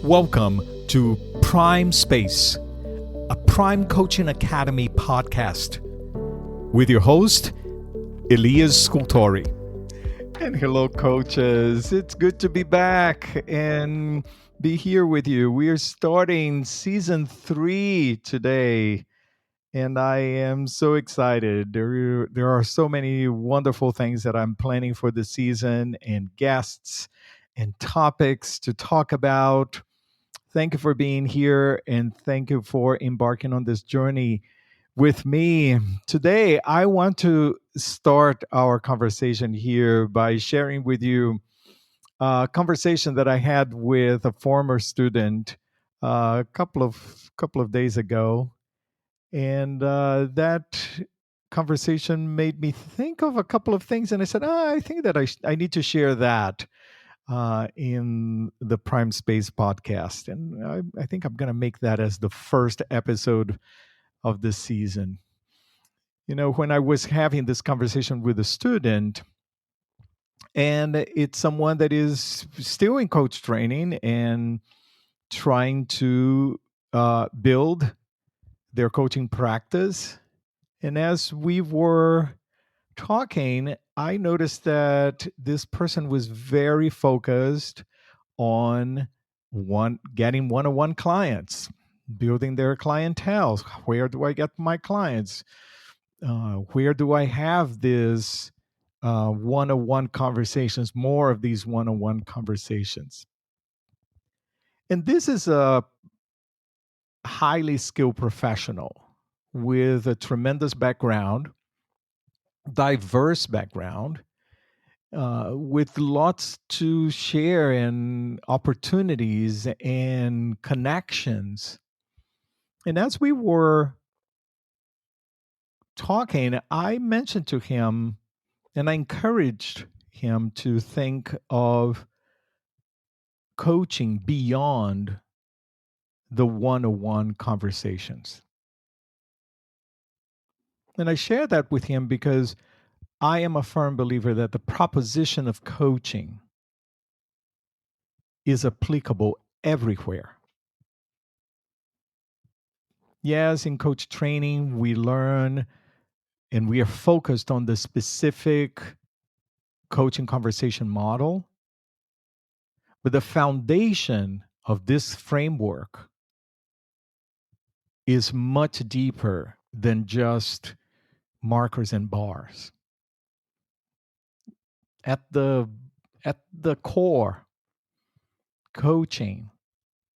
Welcome to Prime Space, a Prime Coaching Academy podcast with your host, Elias. And hello, coaches. It's good to be back and be here with you. We are starting season 3 today, and I am so excited. There are so many wonderful things that I'm planning for the season, and guests and topics to talk about. Thank you for being here, and thank you for embarking on this journey with me. Today, I want to start our conversation here by sharing with you a conversation that I had with a former student a couple of days ago, and that conversation made me think of a couple of things. And I said, I think that I need to share that in the Prime Space podcast. And I think I'm going to make that as the first episode of this season. You know, when I was having this conversation with a student, and it's someone that is still in coach training and trying to build their coaching practice. And as we were talking, I noticed that this person was very focused on getting one-on-one clients, building their clientele. Where do I get my clients? Where do I have this one-on-one conversations, more of these one-on-one conversations? And this is a highly skilled professional with a tremendous background, diverse background, with lots to share and opportunities and connections. And as we were talking, I mentioned to him and I encouraged him to think of coaching beyond the one-on-one conversations. And I share that with him because I am a firm believer that the proposition of coaching is applicable everywhere. Yes, in coach training, we learn and we are focused on the specific coaching conversation model. But the foundation of this framework is much deeper than just markers and bars. At the core, coaching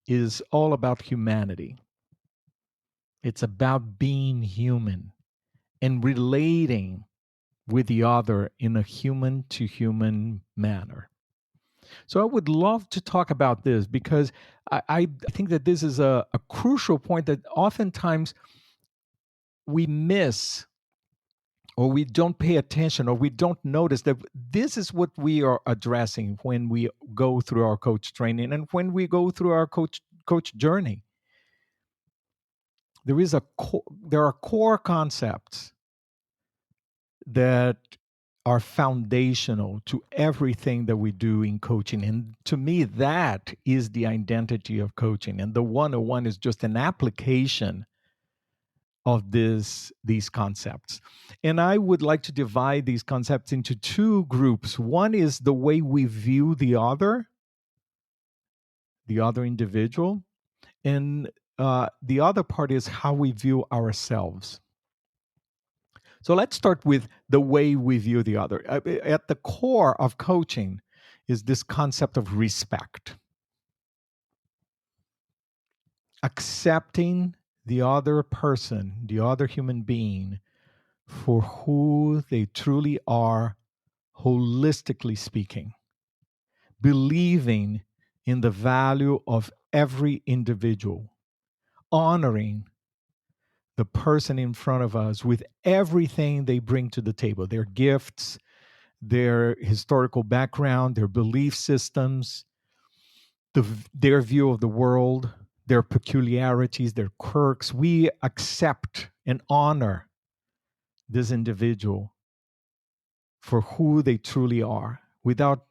is all about humanity. It's about being human and relating with the other in a human to human manner. So I would love to talk about this because I think that this is a crucial point that oftentimes we miss, or we don't pay attention, or we don't notice that this is what we are addressing when we go through our coach training and when we go through our coach journey. There are core concepts that are foundational to everything that we do in coaching. And to me, that is the identity of coaching. And the one-on-one is just an application of these concepts. And I would like to divide these concepts into two groups. One is the way we view the other individual, and the other part is how we view ourselves. So let's start with the way we view the other. At the core of coaching is this concept of respect. Accepting the other person, the other human being, for who they truly are, holistically speaking. Believing in the value of every individual. Honoring the person in front of us with everything they bring to the table, their gifts, their historical background, their belief systems, their view of the world, their peculiarities, their quirks. We accept and honor this individual for who they truly are without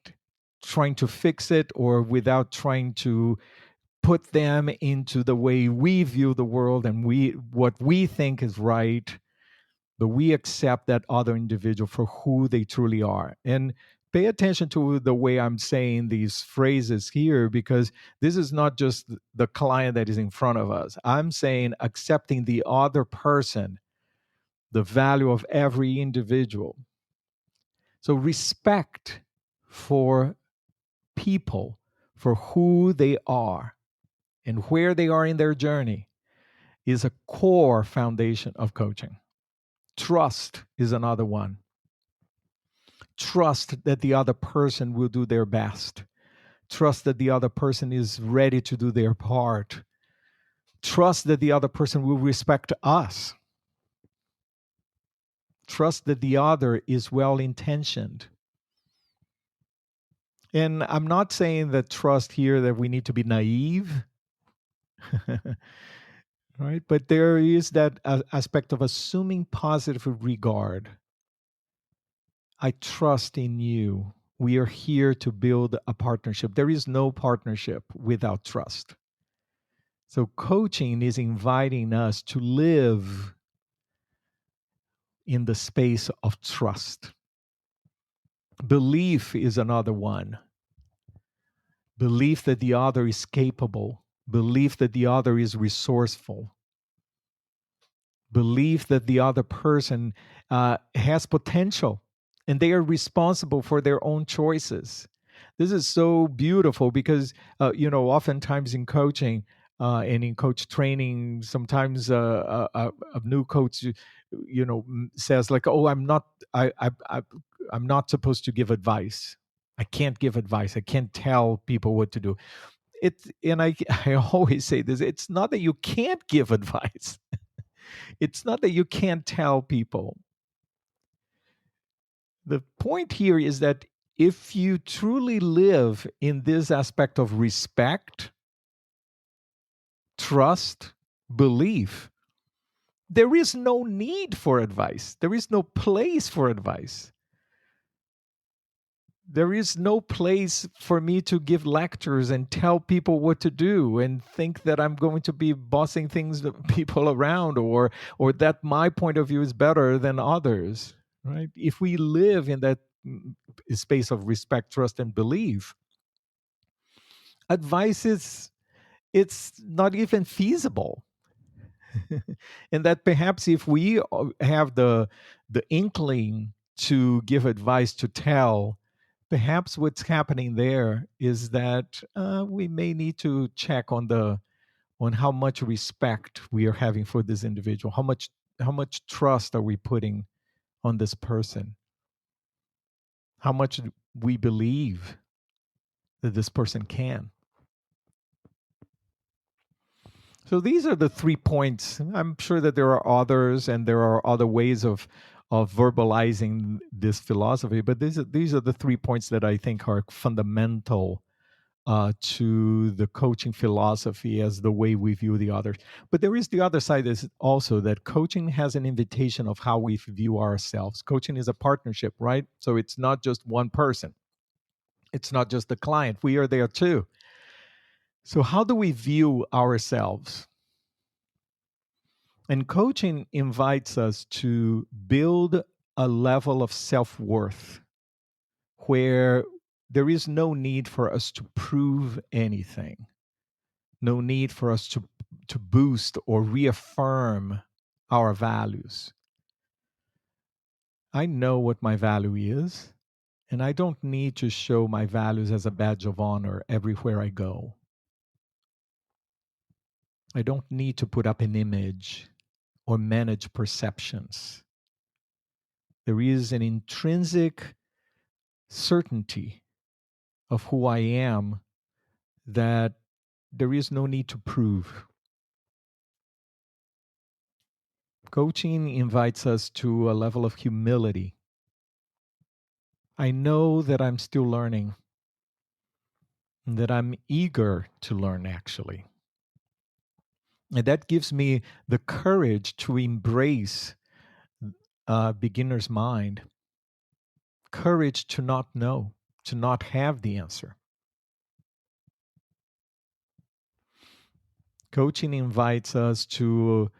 trying to fix it or without trying to put them into the way we view the world and what we think is right, but we accept that other individual for who they truly are. And pay attention to the way I'm saying these phrases here, because this is not just the client that is in front of us. I'm saying accepting the other person, the value of every individual. So respect for people for who they are and where they are in their journey is a core foundation of coaching. Trust is another one. Trust that the other person will do their best. Trust that the other person is ready to do their part. Trust that the other person will respect us. Trust that the other is well intentioned. And I'm not saying that trust here that we need to be naive, right? But there is that aspect of assuming positive regard. I trust in you. We are here to build a partnership. There is no partnership without trust. So, coaching is inviting us to live in the space of trust. Belief is another one. Belief that the other is capable, belief that the other is resourceful, belief that the other person has potential and they are responsible for their own choices. This is so beautiful because, oftentimes in coaching and in coach training, sometimes a new coach, says like, "Oh, I'm not supposed to give advice. I can't give advice. I can't tell people what to do." I always say this: it's not that you can't give advice. It's not that you can't tell people. The point here is that if you truly live in this aspect of respect, trust, belief, there is no need for advice. There is no place for advice. There is no place for me to give lectures and tell people what to do and think that I'm going to be bossing things people around, or that my point of view is better than others, right? If we live in that space of respect, trust, and belief, advice is it's not even feasible. And that perhaps if we have the inkling to give advice, to tell, perhaps what's happening there is that we may need to check on how much respect we are having for this individual, how much trust are we putting on this person, how much we believe that this person can. So these are the 3 points. I'm sure that there are others, and there are other ways of verbalizing this philosophy, but these are the 3 points that I think are fundamental to the coaching philosophy as the way we view the others. But there is the other side is also that coaching has an invitation of how we view ourselves. Coaching is a partnership, right? So it's not just one person. It's not just the client. We are there too. So how do we view ourselves? And coaching invites us to build a level of self-worth where there is no need for us to prove anything, no need for us to boost or reaffirm our values. I know what my value is, and I don't need to show my values as a badge of honor everywhere I go. I don't need to put up an image or manage perceptions. There is an intrinsic certainty of who I am that there is no need to prove. Coaching invites us to a level of humility. I know that I'm still learning, that I'm eager to learn actually. And that gives me the courage to embrace a beginner's mind, courage to not know, to not have the answer. Coaching invites us to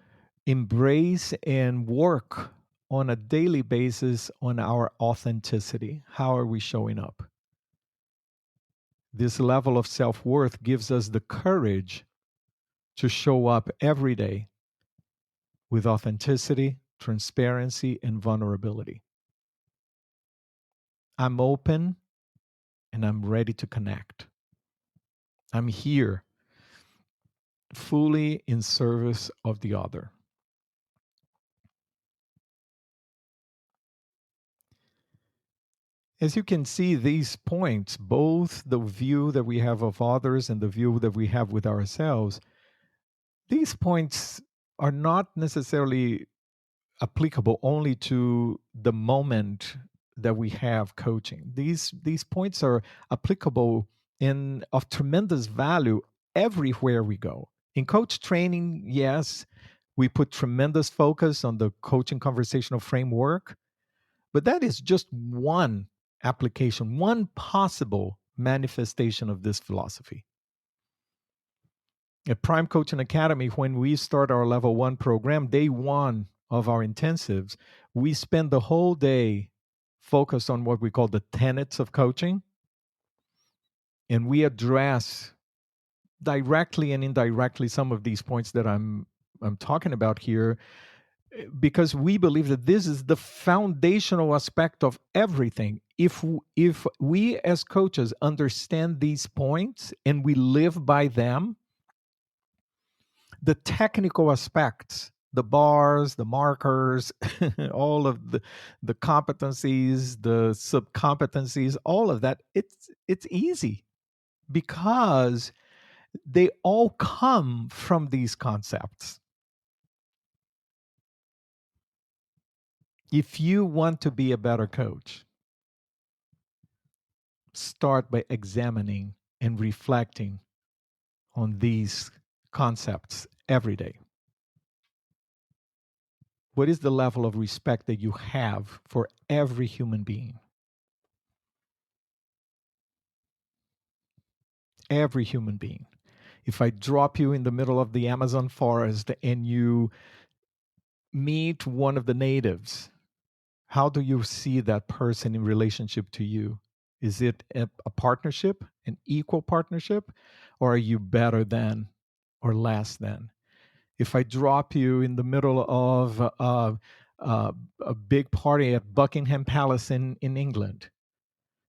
embrace and work on a daily basis on our authenticity. How are we showing up? This level of self worth gives us the courage to show up every day with authenticity, transparency, and vulnerability. I'm open and I'm ready to connect. I'm here fully in service of the other. As you can see, these points, both the view that we have of others and the view that we have with ourselves, these points are not necessarily applicable only to the moment that we have coaching. These points are applicable and of tremendous value everywhere we go. In coach training, yes, we put tremendous focus on the coaching conversational framework, but that is just one application, one possible manifestation of this philosophy. At Prime Coaching Academy, when we start our level one program, day one of our intensives, we spend the whole day focused on what we call the tenets of coaching. And we address directly and indirectly some of these points that I'm talking about here, because we believe that this is the foundational aspect of everything. If we as coaches understand these points and we live by them, the technical aspects, the bars, the markers, all of the competencies, the subcompetencies, all of that, it's easy because they all come from these concepts. If you want to be a better coach, start by examining and reflecting on these concepts every day. What is the level of respect that you have for every human being? Every human being. If I drop you in the middle of the Amazon forest and you meet one of the natives, how do you see that person in relationship to you? Is it a partnership, an equal partnership, or are you better than or less than? If I drop you in the middle of a big party at Buckingham Palace in England,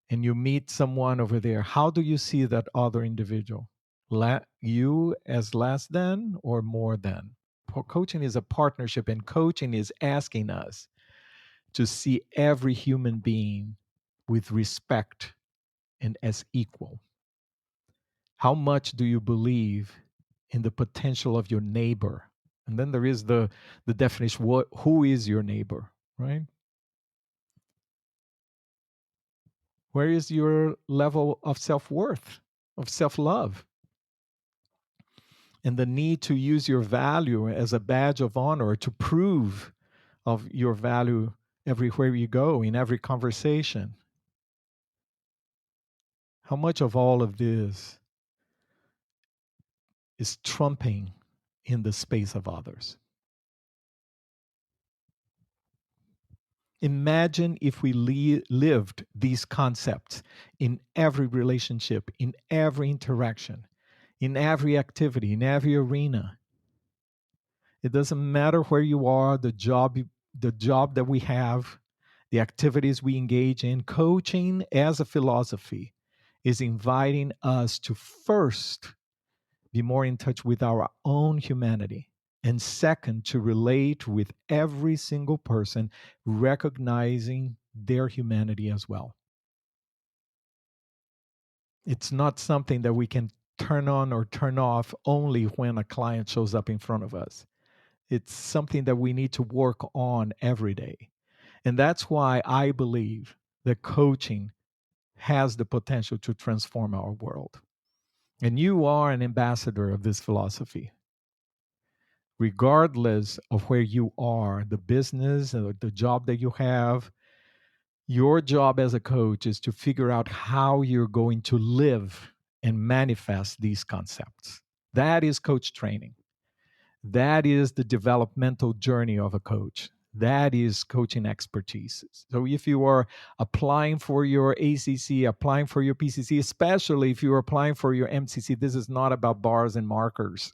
and you meet someone over there, how do you see that other individual? You as less than or more than? Coaching is a partnership, and coaching is asking us to see every human being with respect and as equal. How much do you believe in the potential of your neighbor? And then there is the definition, who is your neighbor, right? Where is your level of self-worth, of self-love? And the need to use your value as a badge of honor to prove of your value everywhere you go, in every conversation. How much of all of this is trumping in the space of others? Imagine if we lived these concepts in every relationship, in every interaction, in every activity, in every arena. It doesn't matter where you are, the job that we have, the activities we engage in. Coaching as a philosophy is inviting us to first be more in touch with our own humanity, and second, to relate with every single person, recognizing their humanity as well. It's not something that we can turn on or turn off only when a client shows up in front of us. It's something that we need to work on every day. And that's why I believe that coaching has the potential to transform our world. And you are an ambassador of this philosophy. Regardless of where you are, the business or the job that you have, your job as a coach is to figure out how you're going to live and manifest these concepts. That is coach training. That is the developmental journey of a coach. That is coaching expertise. So if you are applying for your ACC, applying for your PCC, especially if you're applying for your MCC, this is not about bars and markers.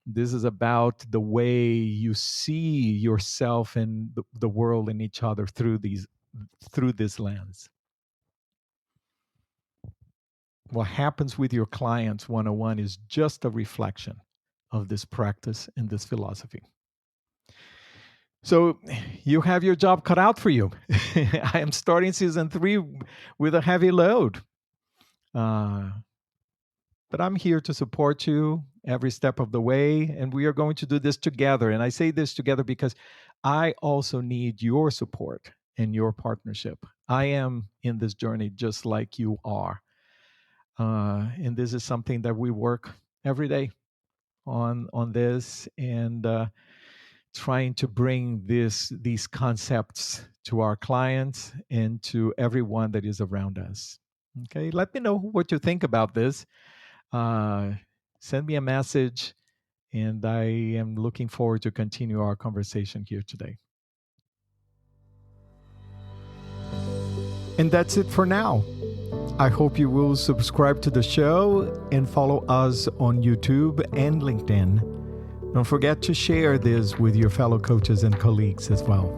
This is about the way you see yourself and the world and each other through this lens. What happens with your clients one-on-one is just a reflection of this practice and this philosophy. So you have your job cut out for you. I am starting season 3 with a heavy load. But I'm here to support you every step of the way, and we are going to do this together. And I say this together because I also need your support and your partnership. I am in this journey just like you are. And this is something that we work every day on this, and trying to bring these concepts to our clients and to everyone that is around us. Okay, let me know what you think about this. Send me a message, and I am looking forward to continue our conversation here today. And that's it for now. I hope you will subscribe to the show and follow us on YouTube and LinkedIn. Don't forget to share this with your fellow coaches and colleagues as well.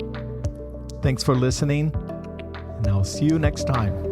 Thanks for listening, and I'll see you next time.